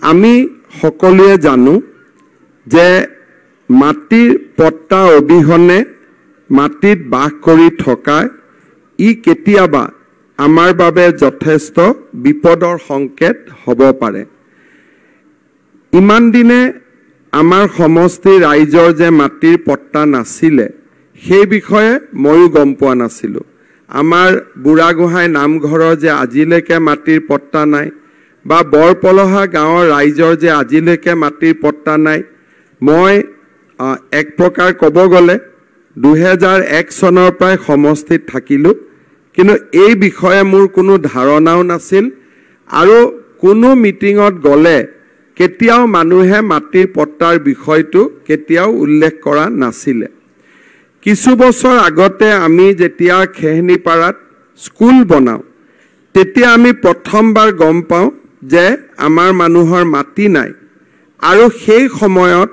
আমি সকলোৱে জানো যে মাটিৰ পট্টা অবিহনে মাটিত বাস কৰি থকা ই কেতিয়াবা আমাৰ বাবে যথেষ্ট বিপদৰ সংকেত হ'ব পাৰে। ইমান দিনে আমাৰ সমষ্টিৰ ৰাইজৰ যে মাটিৰ পট্টা নাছিলে সেই বিষয়ে ময়ো গম পোৱা নাছিলোঁ। আমাৰ বুঢ়াগোহাঁই নামঘৰৰ যে আজিলৈকে মাটিৰ পট্টা নাই বা বৰপলহা গাঁৱৰ ৰাইজৰ যে আজিলৈকে মাটিৰ পট্টা নাই, মই এক প্ৰকাৰ ক'ব গ'লে 2001 চনৰ পৰাই সমষ্টিত থাকিলোঁ, কিন্তু এই বিষয়ে মোৰ কোনো ধাৰণাও নাছিল আৰু কোনো মিটিঙত গ'লে কেতিয়াও মানুহে মাটিৰ পট্টাৰ বিষয়টো কেতিয়াও উল্লেখ কৰা নাছিলে। কিছু বছৰ আগতে আমি যেতিয়া খেহনীপাৰাত স্কুল বনাওঁ তেতিয়া আমি প্ৰথমবাৰ গম পাওঁ যে আমাৰ মানুহৰ মাটি নাই আৰু সেই সময়ত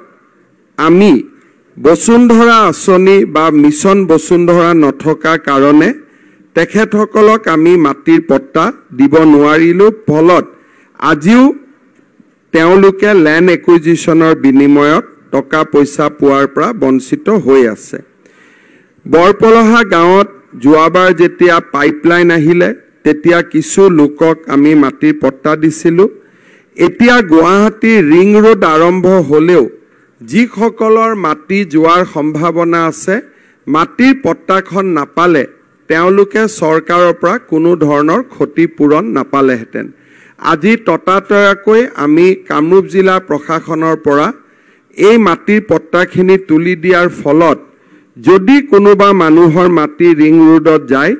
আমি বসুন্ধৰা আঁচনি বা মিছন বসুন্ধৰা নথকা কাৰণে তেখেতসকলক আমি মাটিৰ পট্টা দিব নোৱাৰিলোঁ। ফলত আজিও তেওঁলোকে লেণ্ড একুইজিশ্যনৰ বিনিময়ত টকা পইচা পোৱাৰ পৰা বঞ্চিত হৈ আছে। বৰপলহা গাঁৱত যোৱাবাৰ যেতিয়া পাইপলাইন আহিলে তেতিয়া কিছু লোকক আমি মাটিৰ পট্টা দিছিলোঁ। এতিয়া গুৱাহাটী ৰিং ৰোড আৰম্ভ হ'লেও যিসকলৰ মাটি যোৱাৰ সম্ভাৱনা আছে, মাটিৰ পট্টাখন নাপালে তেওঁলোকে চৰকাৰৰ পৰা কোনো ধৰণৰ ক্ষতিপূৰণ নাপালেহেঁতেন। আজি ততাতৈয়াকৈ আমি কামৰূপ জিলা প্ৰশাসনৰ পৰা এই মাটিৰ পট্টাখিনি তুলি দিয়াৰ ফলত যদি কোনোবা মানুহৰ মাটি ৰিং ৰোডত যায়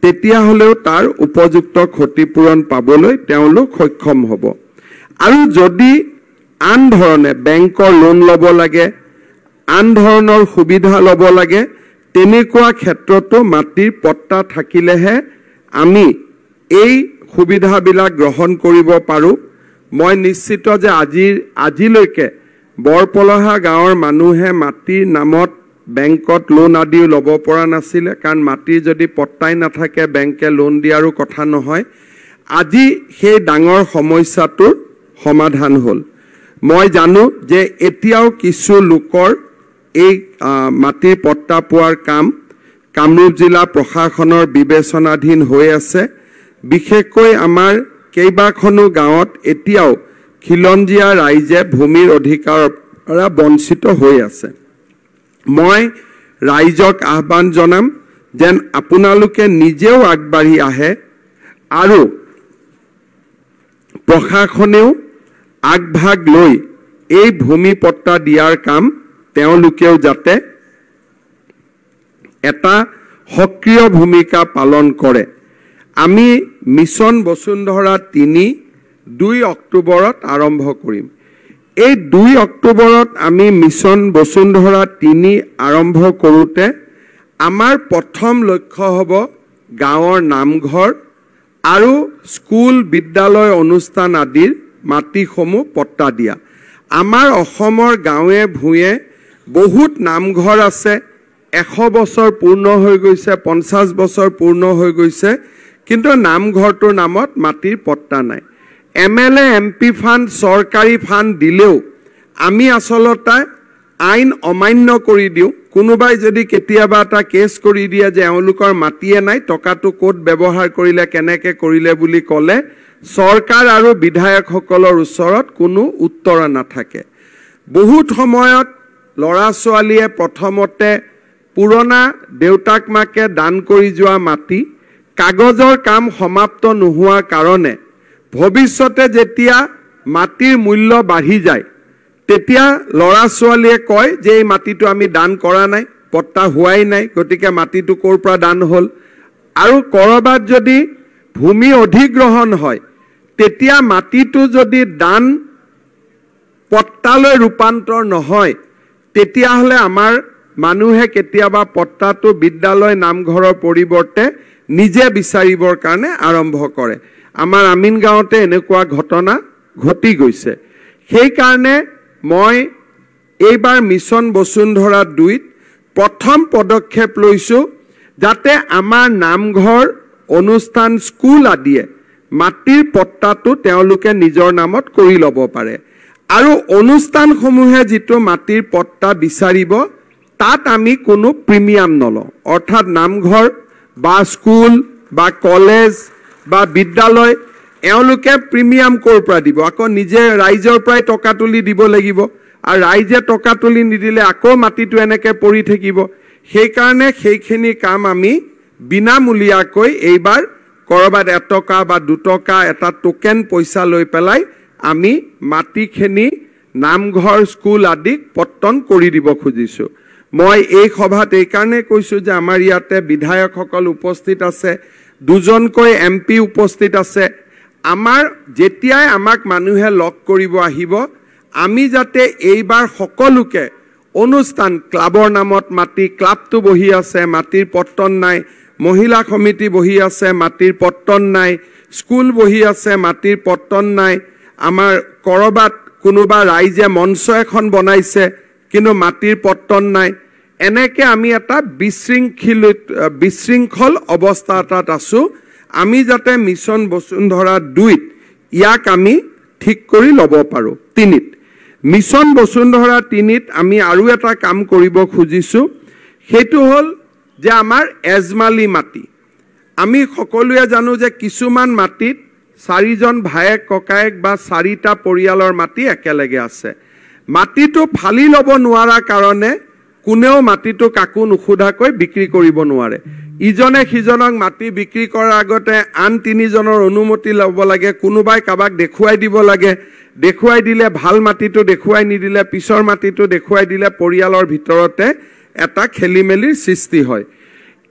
তেতিয়াহ'লেও তাৰ উপযুক্ত ক্ষতিপূৰণ পাবলৈ তেওঁলোক সক্ষম হ'ব। আৰু যদি আন ধৰণে বেংকৰ লোন ল'ব লাগে, আন ধৰণৰ সুবিধা ল'ব লাগে, তেনেকুৱা ক্ষেত্ৰতো মাটিৰ পট্টা থাকিলেহে আমি এই সুবিধাবিলাক গ্ৰহণ কৰিব পাৰোঁ। মই নিশ্চিত যে আজিলৈকে বৰপলহা গাঁৱৰ মানুহে মাটিৰ নামত বেংকত লোন আদিও ল'ব পৰা নাছিলে, কাৰণ মাটিৰ যদি পট্টাই নাথাকে বেংকে লোন দিয়াৰো কথা নহয়। আজি সেই ডাঙৰ সমস্যাটোৰ সমাধান হ'ল। মই জানো যে এতিয়াও কিছু লোকৰ এই মাটিৰ পট্টা পোৱাৰ কাম কামৰূপ জিলা প্ৰশাসনৰ বিবেচনাধীন হৈ আছে। বিশেষকৈ আমাৰ কেইবাখনো গাঁৱত এতিয়াও খিলঞ্জীয়া ৰাইজে ভূমিৰ অধিকাৰৰ পৰা বঞ্চিত হৈ আছে। মই ৰাইজক আহ্বান জনাম যেন আপোনালোকে নিজেও আগবাঢ়ি আহে আৰু প্ৰশাসনেও আগভাগ লৈ এই ভূমি পট্টা দিয়াৰ কাম তেওঁলোকেও যাতে এটা সক্ৰিয় ভূমিকা পালন কৰে। আমি মিছন বসুন্ধৰা 2 অক্টোবৰত আৰম্ভ কৰিম। এই 2 অক্টোবৰত আমি মিছন বসুন্ধৰা 3 আৰম্ভ কৰোঁতে আমাৰ প্ৰথম লক্ষ্য হ'ব গাঁৱৰ নামঘৰ আৰু স্কুল বিদ্যালয় অনুষ্ঠান আদিৰ মাটিসমূহ পট্টা দিয়া। আমাৰ অসমৰ গাঁৱে ভূঞে বহুত নামঘৰ আছে, 100 বছৰ পূৰ্ণ হৈ গৈছে, 50 বছৰ পূৰ্ণ হৈ গৈছে, কিন্তু নামঘৰটোৰ নামত মাটিৰ পট্টা নাই। MLA MP ফাণ্ড চৰকাৰী ফাণ্ড দিলেও আমি আচলতে আইন অমান্য কৰি দিওঁ। কোনোবাই যদি কেতিয়াবা এটা কেছ কৰি দিয়ে যে এওঁলোকৰ মাটিয়ে নাই, টকাটো ক'ত ব্যৱহাৰ কৰিলে কেনেকৈ কৰিলে বুলি ক'লে চৰকাৰ আৰু বিধায়কসকলৰ ওচৰত কোনো উত্তৰ নাথাকে। বহুত সময়ত ল'ৰা ছোৱালীয়ে প্ৰথমতে পুৰণা দেউতাক মাকে দান কৰি যোৱা মাটি কাগজৰ কাম সমাপ্ত নোহোৱাৰ কাৰণে ভৱিষ্যতে যেতিয়া মাটিৰ মূল্য বাঢ়ি যায় তেতিয়া ল'ৰা ছোৱালীয়ে কয় যে এই মাটিটো আমি দান কৰা নাই, পট্টা হোৱাই নাই, গতিকে মাটিটো ক'ৰ পৰা দান হ'ল। আৰু ক'ৰবাত যদি ভূমি অধিগ্ৰহণ হয় তেতিয়া মাটিটো যদি দান পট্টালৈ ৰূপান্তৰ নহয় তেতিয়াহ'লে আমাৰ মানুহে কেতিয়াবা পট্টাটো বিদ্যালয় নামঘৰৰ পৰিৱৰ্তে নিজে বিচাৰিবৰ কাৰণে আৰম্ভ কৰে। আমাৰ আমিন গাঁৱতে এনেকুৱা ঘটনা ঘটি গৈছে। সেইকাৰণে মই এইবাৰ মিছন বসুন্ধৰা 2ত প্ৰথম পদক্ষেপ লৈছোঁ যাতে আমাৰ নামঘৰ অনুষ্ঠান স্কুল আদিয়ে মাটিৰ পট্টাটো তেওঁলোকে নিজৰ নামত কৰি ল'ব পাৰে আৰু অনুষ্ঠানসমূহে যিটো মাটিৰ পট্টা বিচাৰিব তাত আমি কোনো প্ৰিমিয়াম নলওঁ অৰ্থাৎ নামঘৰ বা স্কুল বা কলেজ বা বিদ্যালয় এওঁলোকে প্ৰিমিয়াম ক'ৰ পৰা দিব আকৌ নিজে ৰাইজৰ পৰাই টকা তুলি দিব লাগিব আৰু ৰাইজে টকা তুলি নিদিলে আকৌ মাটিটো এনেকৈ পৰি থাকিব সেইকাৰণে সেইখিনি কাম আমি বিনামূলীয়াকৈ এইবাৰ কৰবাত 1 টকা বা 2 টকা এটা টোকেন পইচা লৈ পেলাই আমি মাটিখিনি নামঘৰ স্কুল আদিক পট্টন কৰি দিব খুজিছোঁ মই এই সভাত এই কাৰণে কৈছোঁ যে আমাৰ ইয়াতে বিধায়কসকল উপস্থিত আছে 2জনকৈ এমপি উপস্থিত আছে আমাৰ যেতিয়াই আমাক মানুহে লগ কৰিব আহিব আমি যাতে এইবাৰ সকলোকে অনুষ্ঠান ক্লাবৰ নামত মাটি ক্লাবটো বহি আছে মাটিৰ পট্টন নাই মহিলা সমিতি বহি আছে মাটিৰ পট্টন নাই স্কুল বহি আছে মাটিৰ পট্টন নাই আমাৰ কৰবাত কোনোবা ৰাইজে মঞ্চ এখন বনাইছে কিন্তু মাটিৰ পট্টন নাই এনেকে আমি এটা বিশৃংখল অৱস্থা এটাত আছো আমি যাতে মিছন বসুন্ধৰা 2ত ইয়াক আমি ঠিক কৰি ল'ব পাৰো 3ত মিছন বসুন্ধৰা 3ত আমি আৰু এটা কাম কৰিব খুজিছো সেইটো হল যে আমাৰ এজমালি মাটি আমি সকলোৱে জানো যে কিছুমান মাটিত 4জন ভায়েক ককায়েক বা 4টা পৰিয়ালৰ মাটি একেলগে আছে মাটিটো ফালি ল'ব নোৱাৰা কাৰণে কোনেও মাটিটো কাকো নুখুধাকৈ বিক্ৰী কৰিব নোৱাৰে ইজনে সিজনক মাটি বিক্ৰী কৰাৰ আগতে আন 3জনৰ অনুমতি ল'ব লাগে কোনোবাই কাবাক দেখুৱাই দিব লাগে দেখুৱাই দিলে ভাল মাটিটো দেখুৱাই নিদিলে পিছৰ মাটিটো দেখুৱাই দিলে পৰিয়ালৰ ভিতৰতে এটা খেলিমেলিৰ সৃষ্টি হয়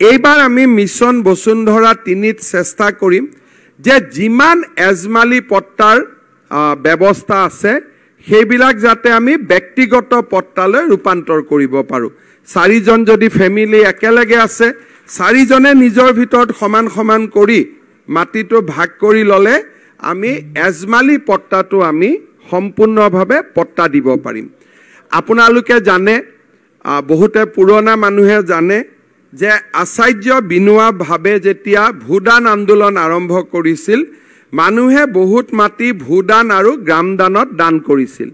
এইবাৰ আমি মিছন বসুন্ধৰা 3ত চেষ্টা কৰিম যে যিমান এজমালি পট্টাৰ ব্যৱস্থা আছে সেইবিলাক যাতে আমি ব্যক্তিগত পট্টালৈ ৰূপান্তৰ কৰিব পাৰো 4জন যদি ফ্যামিলি একেলগে আছে 4জনে নিজৰ ভিতৰত সমান সমান কৰি মাটিটো ভাগ কৰি ললে আমি এজমালি পট্টাটো আমি সম্পূৰ্ণভাৱে পট্টা দিব পাৰিম আপোনালোকে জানে বহুতে পুৰণা মানুহে জানে যে আচাৰ্য বিনোৱা ভাবে যেতিয়া ভূদান আন্দোলন আৰম্ভ কৰিছিল মানুহে বহুত মাটি ভূদান আৰু গ্ৰামদানত দান কৰিছিল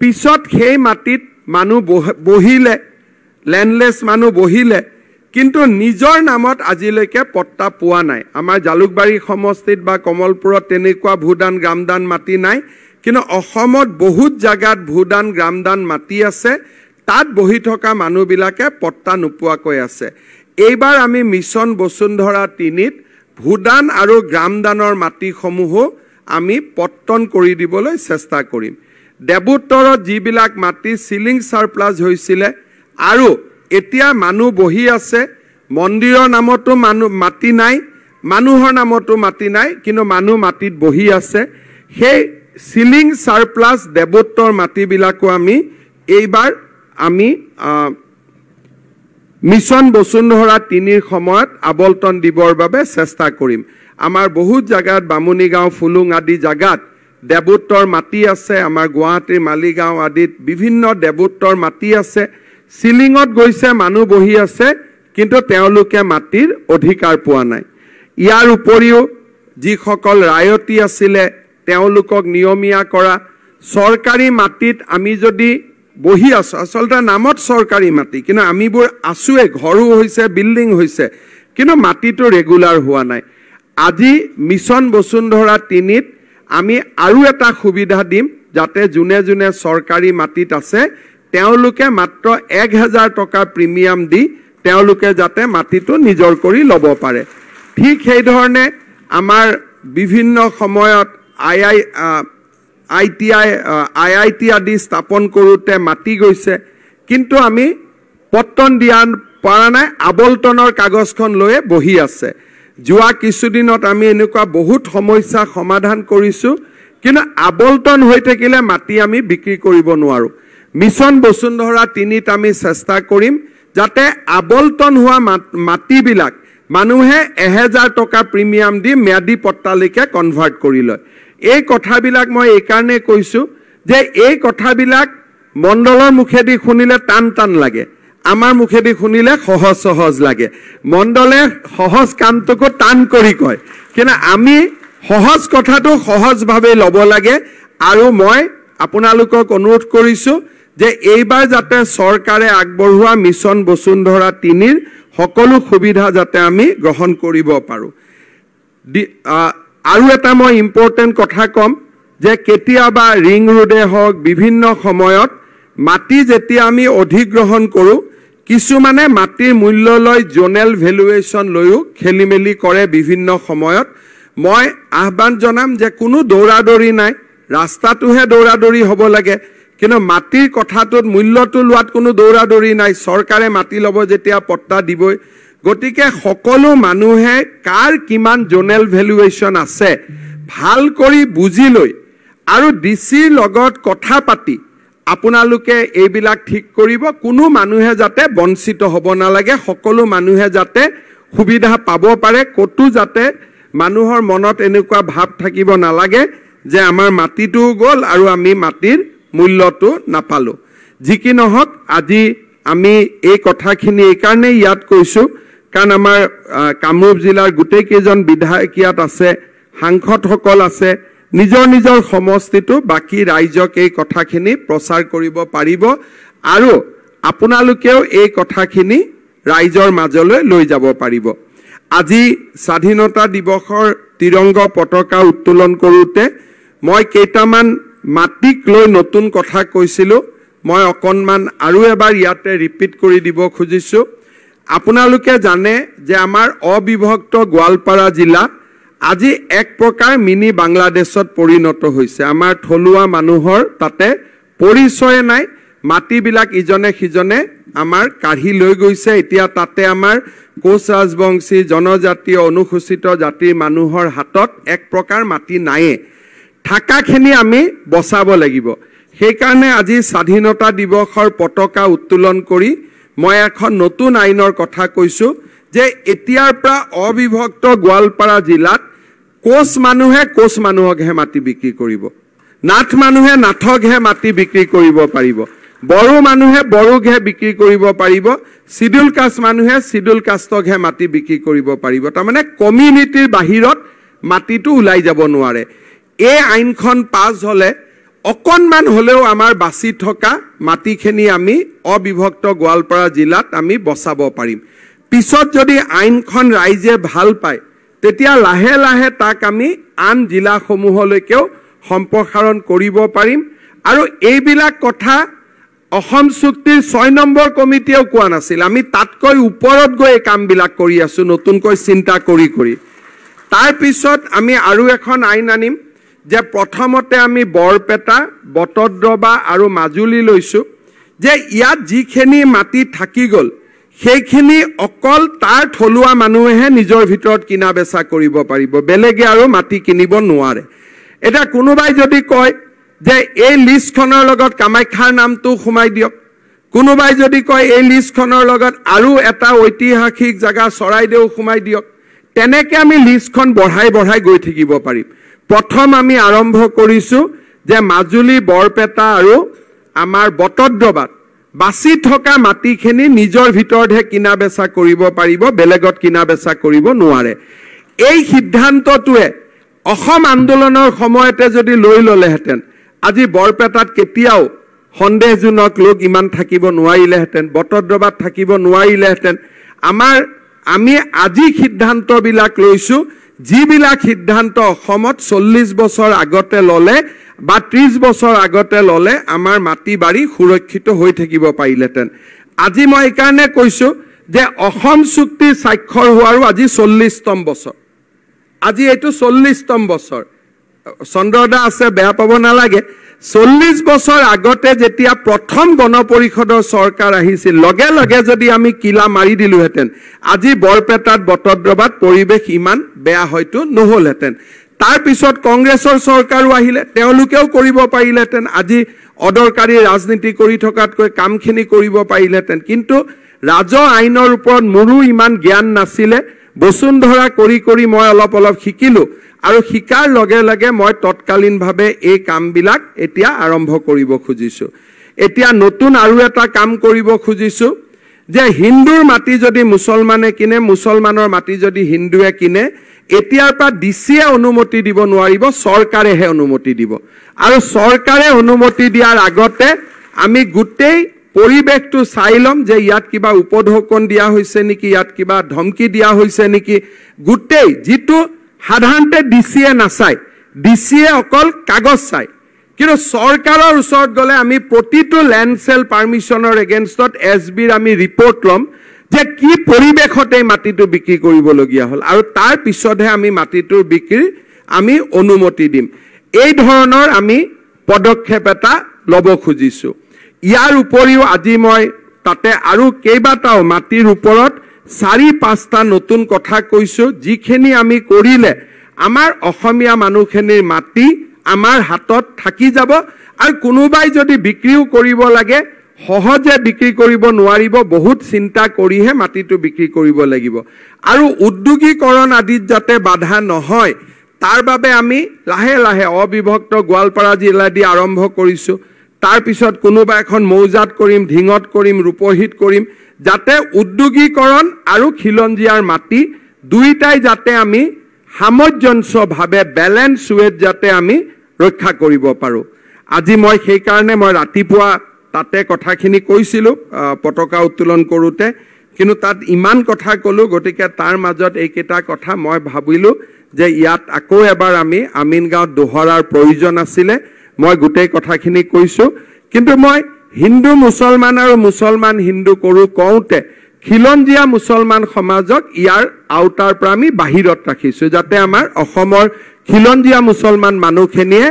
পিছত সেই মাটিত মানুহ বহিলে ল্যান্ডলেস মানুহ বহিলে কিন্তু নিজৰ নামত আজিলৈকে পট্টা পোৱা নাই আমাৰ জালুকবাৰী সমষ্টিত বা কমলপুৰত তেনেকুৱা ভূদান গ্ৰামদান মাটি নাই কিন্তু অসমত বহুত জায়গাত ভূদান গ্ৰামদান মাটি আছে তাত বহি থকা মানুহবিলাকে পট্টা নোপোৱাকৈ আছে এইবাৰ আমি মিছন বসুন্ধৰা 3ত ভূদান আৰু গ্ৰামদানৰ মাটিসমূহ আমি পট্টন কৰি দিবলৈ চেষ্টা কৰিম দেৱোত্তৰত যিবিলাক মাটি সিলিং সাৰপ্লাস হৈছিল আৰু এতিয়া মানুহ বহি আছে মন্দিৰৰ নামতো মাটি নাই মানুহৰ নামতো মাটি নাই কিন্তু মানুহ মাটিত বহি আছে সেই সিলিং সাৰপ্লাস দেৱোত্তৰ মাটিবিলাকো আমি এইবাৰ আমি মিছন বসুন্ধৰা 3ৰ সময়ত আবলটন দিবৰ বাবে চেষ্টা কৰিম আমাৰ বহুত জায়গাত বামুনিগাঁও ফুলুং আদি জায়গাত দেৱোত্তৰ মাটি আছে আমাৰ গুৱাহাটীৰ মালিগাঁও আদিত বিভিন্ন দেৱোত্তৰ মাটি আছে সিলিংত গৈছে মানুহ বহি আছে কিন্তু তেওঁলোকে মাটিৰ অধিকাৰ পোৱা নাই ইয়াৰ উপৰিও যিসকল ৰায়তী আছিলে তেওঁলোকক নিয়মীয়া কৰা চৰকাৰী মাটিত আমি যদি বহি আছো আসলতে নামত চৰকাৰী মাটি কিন্তু আমিবোৰ আছুৱে ঘৰো হৈছে বিল্ডিং হৈছে কিন্তু মাটিটো ৰেগুলাৰ হোৱা নাই আজি মিছন বসুন্ধৰা 3ত আমি আৰু এটা সুবিধা দিম যাতে জুনে জুনে চৰকাৰী মাটিত আছে তেওঁলোকে মাত্ৰ 1000 টকা প্ৰিমিয়াম দি তেওঁলোকে যাতে মাটিটো নিজৰ কৰি ল'ব পাৰে ঠিক সেই ধৰণে আমাৰ বিভিন্ন সময়ত IIT আদি স্থাপন কৰোতে মাটি গৈছে কিন্তু আমি পট্টন দিয়া পৰা নাই আবলটনৰ কাগজখন লৈ বহি আছে যোৱা কিছুদিনত আমি এনেকুৱা বহুত সমস্যা সমাধান কৰিছো কিন্তু আবলটন হৈ থাকিলে মাটি আমি বিক্ৰী কৰিব নোৱাৰো মিছন বসুন্ধৰা 3ত আমি চেষ্টা কৰিম যাতে আবলটন হোৱা মাটিবিলাক মানুহে 1000 টকা প্ৰিমিয়াম দি ম্যাদি পট্টালৈকে কনভাৰ্ট কৰি লয় এই কথাবিলাক মই এই কাৰণে কৈছো যে এই কথাবিলাক মণ্ডলৰ মুখেদি শুনিলে টান টান লাগে আমাৰ মুখেদি শুনিলে সহজ সহজ লাগে মণ্ডলে সহজ কামটোকো টান কৰি কয় কিন্তু আমি সহজ কথাটো সহজভাৱে ল'ব লাগে আৰু মই আপোনালোকক অনুৰোধ কৰিছোঁ যে এইবাৰ যাতে চৰকাৰে আগবঢ়োৱা মিছন বসুন্ধৰা 3ৰ সকলো সুবিধা যাতে আমি গ্ৰহণ কৰিব পাৰোঁ আৰু এটা মই ইম্পৰ্টেণ্ট কথা ক'ম যে কেতিয়াবা ৰিং ৰোডে হওক বিভিন্ন সময়ত মাটি যেতিয়া আমি অধিগ্ৰহণ কৰোঁ কিছুমানে মাটিৰ মূল্য লৈ জোনেল ভেলুৱেশ্যন লৈও খেলিমেলি কৰে বিভিন্ন সময়ত মই আহ্বান জনাম যে কোনো দৌৰাদৌৰি নাই ৰাস্তাটোহে দৌৰাদৌৰি হ'ব লাগে কিন্তু মাটিৰ কথাটোত মূল্যটো লোৱাত কোনো দৌৰাদৌৰি নাই চৰকাৰে মাটি ল'ব যেতিয়া পট্টা দিবই গতিকে সকলো মানুহে কাৰ কিমান জোনেল ভেলুৱেশ্যন আছে ভাল কৰি বুজি লৈ আৰু ডিচিৰ লগত কথা পাতি আপোনালোকে এইবিলাক ঠিক কৰিব কোনো মানুহে যাতে বঞ্চিত হ'ব নালাগে সকলো মানুহে যাতে সুবিধা পাব পাৰে কতো যাতে মানুহৰ মনত এনেকুৱা ভাৱ থাকিব নালাগে যে আমাৰ মাটিটো গ'ল আৰু আমি মাটিৰ মূল্যটো নাপালো যি কি নহওক আজি আমি এই কথাখিনি এই কাৰণে ইয়াত কৈছোঁ কাৰণ আমাৰ কামৰূপ জিলাৰ গোটেই কেইজন বিধায়ক ইয়াত আছে সাংসদসকল আছে নিজৰ নিজৰ সমষ্টিটো বাকি ৰাইজক এই কথাখিনি প্ৰচাৰ কৰিব পাৰিব আৰু আপোনালোকেও এই কথাখিনি ৰাইজৰ মাজলৈ লৈ যাব পাৰিব আজি স্বাধীনতা দিৱসৰ তিৰংগ পতাকা উত্তোলন কৰোঁতে মই কেইটামান মাটিক লৈ নতুন কথা কৈছিলোঁ মই অকণমান আৰু এবাৰ ইয়াতে ৰিপিট কৰি দিব খুজিছোঁ আপোনালোকে জানে যে আমাৰ অবিভক্ত গোৱালপাৰা জিলা আজি এক প্ৰকাৰ মিনি বাংলাদেশত পৰিণত হৈছে আমাৰ থলুৱা মানুহৰ তাতে পৰিচয় নাই মাটিবিলাক ইজনে সিজনে আমাৰ কাঢ়ি লৈ গৈছে এতিয়া তাতে আমাৰ কোচ ৰাজবংশী জনজাতীয় অনুসূচিত জাতিৰ মানুহৰ হাতত এক প্ৰকাৰ মাটি নায়ে থাকাখিনি আমি বচাব লাগিব সেইকাৰণে আজি স্বাধীনতা দিৱসৰ পতাকা উত্তোলন কৰি মই এখন নতুন আইনৰ কথা কৈছোঁ যে এতিয়াৰ পৰা অবিভক্ত গোৱালপাৰা জিলাত কোচ মানুহকহে মাটি বিক্ৰী কৰিব নাথ মানুহে নাথকহে মাটি বিক্ৰী কৰিব পাৰিব বড়ো মানুহে বড়োকহে বিক্ৰী কৰিব পাৰিব শিডিউল কাষ্ট মানুহে শিডিউল কাষ্টকহে মাটি বিক্ৰী কৰিব পাৰিব তাৰমানে কমিউনিটিৰ বাহিৰত মাটিটো ওলাই যাব নোৱাৰে এই আইনখন পাছ হ'লে অকণমান হ'লেও আমাৰ বাচি থকা মাটিখিনি আমি অবিভক্ত গোৱালপাৰা জিলাত আমি বচাব পাৰিম পিছত যদি আইনখন ৰাইজে ভাল পায় তেতিয়া লাহে লাহে তাক আমি আন জিলাসমূহলৈকেও সম্প্ৰসাৰণ কৰিব পাৰিম আৰু এইবিলাক কথা অসম চুক্তিৰ 6 নম্বৰ কমিটিয়েও কোৱা নাছিল আমি তাতকৈ ওপৰত গৈ এই কামবিলাক কৰি আছোঁ নতুনকৈ চিন্তা কৰি তাৰ পিছত আমি আৰু এখন আইন আনিম যে প্ৰথমতে আমি বৰপেটা বটদ্ৰৱা আৰু মাজুলী লৈছোঁ যে ইয়াত যিখিনি মাটি থাকি গ'ল সেইখিনি অকল তাৰ থলুৱা মানুহে নিজৰ ভিতৰত কিনা বেচা কৰিব পাৰিব বেলেগে আৰু মাটি কিনিব নোৱাৰে এটা কোনোবাই যদি কয় যে এই লিষ্টখনৰ লগত কামাখ্যাৰ নামটো সোমাই দিয়ক কোনোবাই যদি কয় এই লিষ্টখনৰ লগত আৰু এটা ঐতিহাসিক জাগা চৰাইদেউ সোমাই দিয়ক তেনেকৈ আমি লিষ্টখন বঢ়াই গৈ থাকিব পাৰিম প্ৰথম আমি আৰম্ভ কৰিছোঁ যে মাজুলী বৰপেটা আৰু আমাৰ বটদ্ৰৱাত বাচি থকা মাটিখিনি নিজৰ ভিতৰতহে কিনা বেচা কৰিব পাৰিব বেলেগত কিনা বেচা কৰিব নোৱাৰে এই সিদ্ধান্তটোৱে অসম আন্দোলনৰ সময়তে যদি লৈ ল'লেহেঁতেন আজি বৰপেটাত কেতিয়াও সন্দেহজনক লোক ইমান থাকিব নোৱাৰিলেহেঁতেন বটদ্ৰৱাত থাকিব নোৱাৰিলেহেঁতেন আমি আজি সিদ্ধান্তবিলাক লৈছোঁ যিবিলাক সিদ্ধান্ত অসমত 40 বছৰ আগতে ল'লে বা 30 বছৰ আগতে ল'লে আমাৰ মাটি বাৰী সুৰক্ষিত হৈ থাকিব পাৰিলেহেঁতেন আজি মই এইকাৰণে কৈছোঁ যে অসম চুক্তি স্বাক্ষৰ হোৱাৰো আজি 40তম বছৰ আজি এইটো 40তম বছৰ চন্দ্ৰদা আছে বেয়া পাব নালাগে 40 বছৰ আগতে যেতিয়া প্ৰথম গণ পৰিষদৰ চৰকাৰ আহিছিল লগে লগে যদি আমি কিলা মাৰি দিলোহেঁতেন আজি বৰপেটাত বটদ্ৰৱাত পৰিৱেশ ইমান বেয়া হয়তো নহ'লহেঁতেন তাৰ পিছত কংগ্ৰেছৰ চৰকাৰো আহিলে তেওঁলোকেও কৰিব পাৰিলেহেঁতেন আজি অদৰকাৰী ৰাজনীতি কৰি থকাতকৈ কামখিনি কৰিব পাৰিলেহেঁতেন কিন্তু ৰাজ আইনৰ ওপৰত মোৰো ইমান জ্ঞান নাছিলে বসুন্ধৰা কৰি মই অলপ শিকিলোঁ আৰু শিকাৰ লগে লগে মই তৎকালীনভাৱে এই কামবিলাক এতিয়া আৰম্ভ কৰিব খুজিছোঁ এতিয়া নতুন আৰু এটা কাম কৰিব খুজিছোঁ যে হিন্দুৰ মাটি যদি মুছলমানে কিনে মুছলমানৰ মাটি যদি হিন্দুৱে কিনে এতিয়াৰ পৰা ডিচিয়ে অনুমতি দিব নোৱাৰিব চৰকাৰেহে অনুমতি দিব আৰু চৰকাৰে অনুমতি দিয়াৰ আগতে আমি গোটেই পৰিবেশটো চাই লম যে ইয়াত কিবা উপঢৌকন দিয়া হৈছে নেকি ইয়াত কিবা ধমকি দিয়া হৈছে নেকি গোটেই যেটো সাধাৰণতে ডিচিয়ে নাচাই ডিচিয়ে অকল কাগজ চাই কিন্তু সৰকাৰৰ ওচৰত গলে আমি প্ৰতিটো ল্যান্ড সেল পাৰমিশনৰ এগেইনষ্টত এসবিৰ আমি ৰিপৰ্ট লম যে কি পৰিবেশতে মাটিটো বিক্ৰী কৰিবলগীয়া হল আৰু তাৰ পিছতহে আমি মাটিটোৰ বিক্ৰী আমি অনুমতি দিম এই ধৰণৰ আমি পদক্ষেপ এটা লব খুজিছো ইয়াৰ উপৰিও আজি মই তাতে আৰু কেইবাটাও মাটিৰ ওপৰত 4-5টা নতুন কথা কৈছো যিখিনি আমি কৰিলে আমাৰ অসমীয়া মানুহখিনিৰ মাটি আমাৰ হাতত থাকি যাব আৰু কোনোবাই যদি বিক্ৰীও কৰিব লাগে সহজে বিক্ৰী কৰিব নোৱাৰিব বহুত চিন্তা কৰিহে মাটিটো বিক্ৰী কৰিব লাগিব আৰু উদ্যোগীকৰণ আদিত যাতে বাধা নহয় তাৰ বাবে আমি লাহে লাহে অবিভক্ত গোৱালপাৰা জিলা দি আৰম্ভ কৰিছো তাৰ পিছত কোনোবা এখন মৌজাত কৰিম ঢিঙত কৰিম ৰূপহীত কৰিম যাতে উদ্যোগীকৰণ আৰু খিলঞ্জিয়াৰ মাটি দুইটাই যাতে আমি সামঞ্জস্যভাৱে ব্যালেন্স ওয়েত যাতে আমি ৰক্ষা কৰিব পাৰো আজি মই সেই কাৰণে মই ৰাতিপুৱা তাতে কথাখিনি কৈছিলো পতাকা উত্তোলন কৰোতে কিন্তু তাত ইমান কথা কলো গতিকে তাৰ মাজত এইকেইটা কথা মই ভাবিলো যে ইয়াত আকৌ এবাৰ আমি আমিনগাঁও দোহৰাৰ প্ৰয়োজন আছিল মই গোটেই কথাখিনি কৈছো কিন্তু মই হিন্দু মুছলমান আৰু মুছলমান হিন্দু কৰো কওঁতে খিলঞ্জিয়া মুছলমান সমাজক ইয়াৰ আউটাৰ পৰা আমি বাহিৰত ৰাখিছো যাতে আমাৰ অসমৰ খিলঞ্জিয়া মুছলমান মানুহখিনিয়ে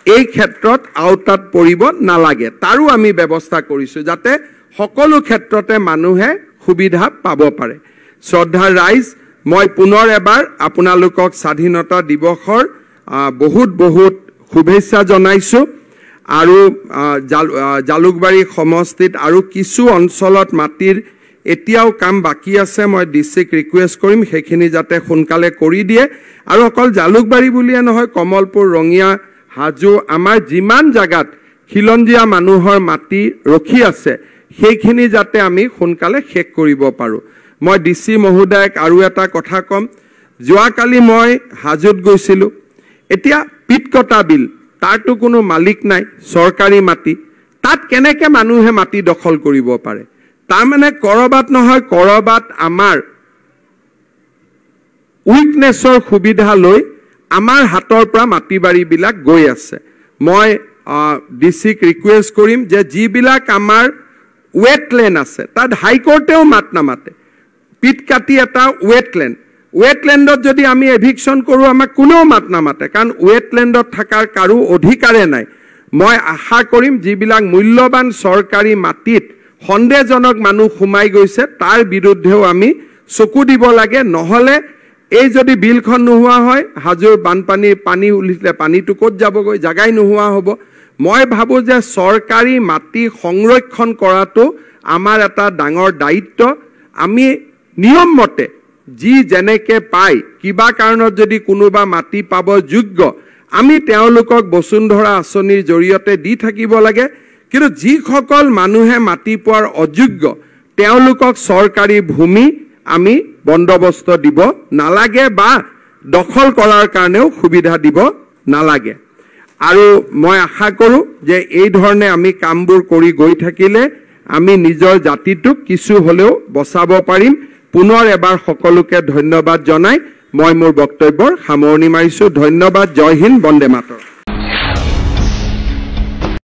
এই ক্ষেত্ৰত আউটাত পৰিব নালাগে তাৰো আমি ব্যৱস্থা কৰিছো যাতে সকলো ক্ষেত্ৰতে মানুহে সুবিধা পাব পাৰে শ্ৰদ্ধাৰ ৰাইজ মই পুনৰ এবাৰ আপোনালোকক স্বাধীনতা দিৱসৰ বহুত বহুত শুভেচ্ছা জনাইছো আৰু জালুকবাৰী সমষ্টিত আৰু কিছু অঞ্চলত মাটিৰ এতিয়াও কাম বাকি আছে মই ডিসিক ৰিকুৱেষ্ট কৰিম সেইখিনি যাতে সোনকালে কৰি দিয়ে আৰু অকল জালুকবাৰী বুলিয়ে নহয় কমলপুৰ ৰঙিয়া হাজো আমাৰ যিমান জাগাত খিলঞ্জিয়া মানুহৰ মাটি ৰখি আছে সেইখিনি যাতে আমি সোনকালে শেষ কৰিব পাৰো মই ডিসি মহোদয়ক আৰু এটা কথা কম যোৱাকালি মই হাজোত গৈছিলো এতিয়া পিটকটা বিল তাৰটো কোনো মালিক নাই সৰকাৰি মাটি তাত কেনেকে মানুহে মাটি দখল কৰিব পাৰে তাৰ মানে কৰবাত নহয় কৰবাত আমাৰ উইকনেছৰ সুবিধা লৈ আমাৰ হাতৰ পৰা মাটি বাৰী বিলাক গৈ আছে মই ডিসিক ৰিকুৱেষ্ট কৰিম যে যিবিলাক আমাৰ ওয়েটল্যান্ড আছে তাত হাইকোৰ্টেও মাত নামাতে পিটকাটি এটা ওয়েটল্যান্ডত যদি আমি এভিকশন কৰো আমাক কোনো মাত নামাতে কাৰণ ওয়েটল্যান্ডত থাকাৰ কাৰো অধিকাৰে নাই মই আশা কৰিম যিবিলাক মূল্যবান সৰকাৰি মাটিত সন্দেহজনক মানুহ সোমাই গৈছে তাৰ বিৰুদ্ধেও আমি চকু দিব লাগে নহলে এই যদি বিলখন নোহোৱা হয় হাজোৰ বানপানীৰ পানী উলিলে পানীটো কত যাবগৈ জাগাই নোহোৱা হ'ব মই ভাবো যে সৰকাৰি মাটি সংৰক্ষণ কৰাটো আমাৰ এটা ডাঙৰ দায়িত্ব আমি নিয়ম মতে যি জেনেকে পাই কিবা কাৰণত যদি কোনোবা মাটি পাব যোগ্য আমি তেওঁলোকক বসুন্ধৰা আঁচনিৰ জৰিয়তে দি থাকিব লাগে কিন্তু যিসকল মানুহে মাটি পোৱাৰ অযোগ্য তেওঁলোকক সৰকাৰি ভূমি আমি বন্দবস্ত দিব নালাগে বা দখল কৰাৰ কাৰণেও সুবিধা দিব নালাগে আৰু মই আশা কৰো যে এই ধৰণে আমি কামবোৰ কৰি গৈ থাকিলে আমি নিজৰ জাতিটোক কিছু হলেও বচাব পাৰিম পুনৰ এবাৰ সকলোকে ধন্যবাদ জনাই মই মোৰ বক্তব্যৰ সামৰণি মাৰিছো ধন্যবাদ জয় হিন্দ বন্দে মাতৰম